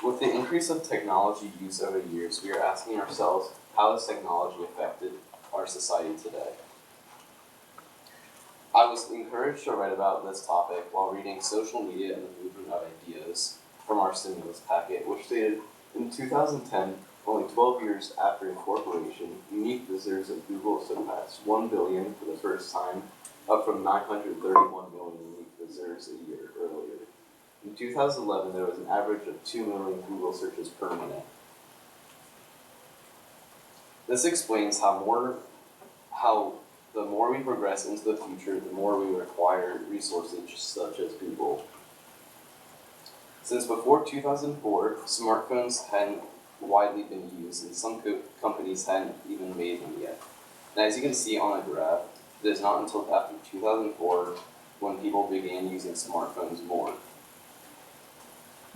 With the increase of technology use over the years, we are asking ourselves, how has technology affected our society today? I was encouraged to write about this topic while reading Social Media and the Movement of Ideas from our stimulus packet, which stated, in 2010, only 12 years after incorporation, unique visitors of Google surpassed 1 billion for the first time, up from 931 million unique visitors a year earlier. In 2011, there was an average of 2 million Google searches per minute. This explains how the more we progress into the future, the more we require resources such as Google. Since before 2004, smartphones hadn't widely been used, and some companies hadn't even made them yet. And as you can see on the graph, it is not until after 2004 when people began using smartphones more.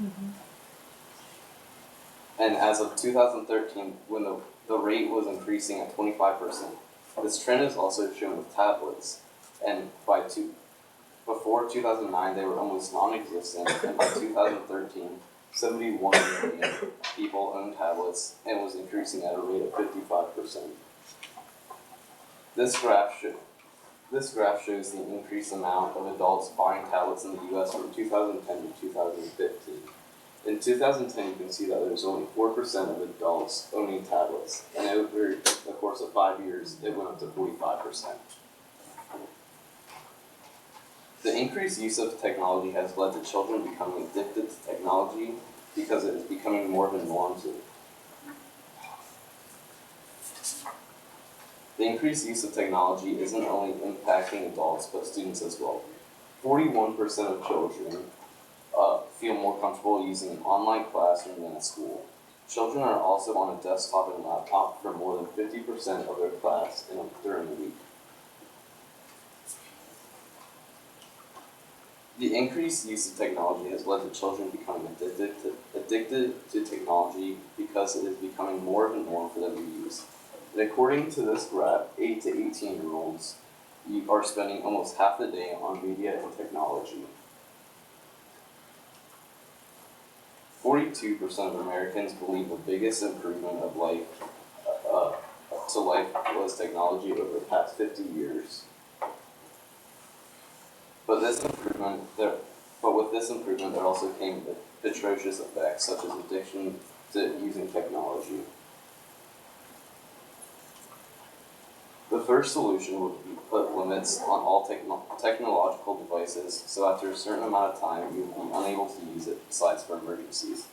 Mm-hmm. And as of 2013, when the rate was increasing at 25%. This trend is also shown with tablets, and before 2009 they were almost non-existent, and by 2013, 71 million people owned tablets and was increasing at a rate of 55%. This graph shows the increased amount of adults buying tablets in the US from 2010 to 2015. In 2010, you can see that there's only 4% of adults owning tablets, and over the course of 5 years, it went up to 45%. The increased use of technology has led to children becoming addicted to technology because it is becoming more of a norm to. The increased use of technology isn't only impacting adults, but students as well. 41% of children feel more comfortable using an online classroom than at school. Children are also on a desktop and laptop for more than 50% of their class during the week. The increased use of technology has led to children becoming addicted to technology because it is becoming more of a norm for them to use. And according to this graph, 8 to 18-year-olds are spending almost half the day on media and technology. 42% of Americans believe the biggest improvement of life to life was technology over the past 50 years. But with this improvement, there also came atrocious effects such as addiction to using technology. The first solution would be put limits on all technological devices, so after a certain amount of time, you would be unable to use it besides for emergencies.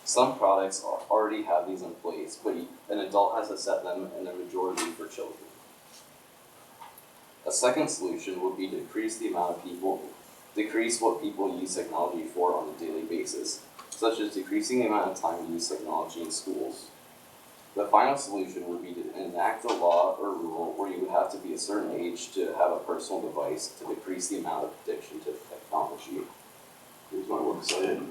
Some products already have these in place, but an adult has to set them in the majority for children. A second solution would be to decrease what people use technology for on a daily basis, such as decreasing the amount of time we use technology in schools. The final solution would be to enact a law or rule where you would have to be a certain age to have a personal device to decrease the amount of addiction to technology. Here's my work cited.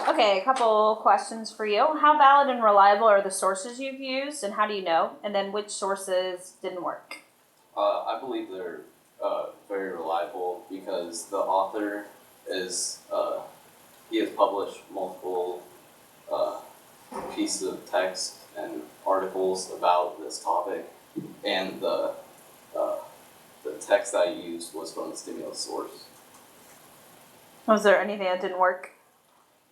Okay, a couple questions for you. How valid and reliable are the sources you've used, and how do you know? And then which sources didn't work? I believe they're very reliable because the author he has published multiple pieces of text and articles about this topic, and the text I used was from the stimulus source. Was there anything that didn't work?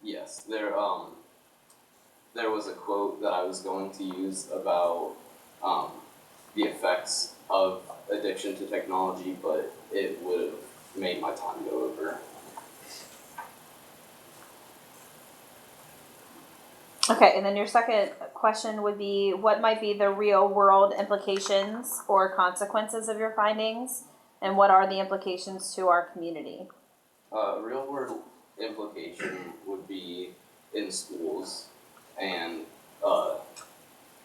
Yes, there was a quote that I was going to use about the effects of addiction to technology, but it would have made my time go over. Okay, and then your second question would be, what might be the real world implications or consequences of your findings, and what are the implications to our community? Real world implication would be in schools, and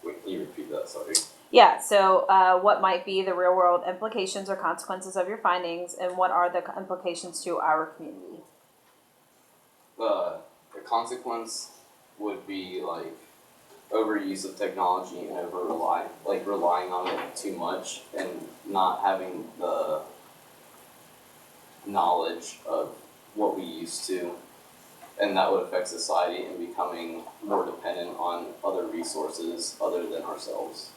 wait, can you repeat that? Sorry. Yeah, so what might be the real world implications or consequences of your findings, and what are the implications to our community? The consequence would be like overuse of technology and relying on it too much, and not having knowledge of what we used to, and that would affect society in becoming more dependent on other resources other than ourselves.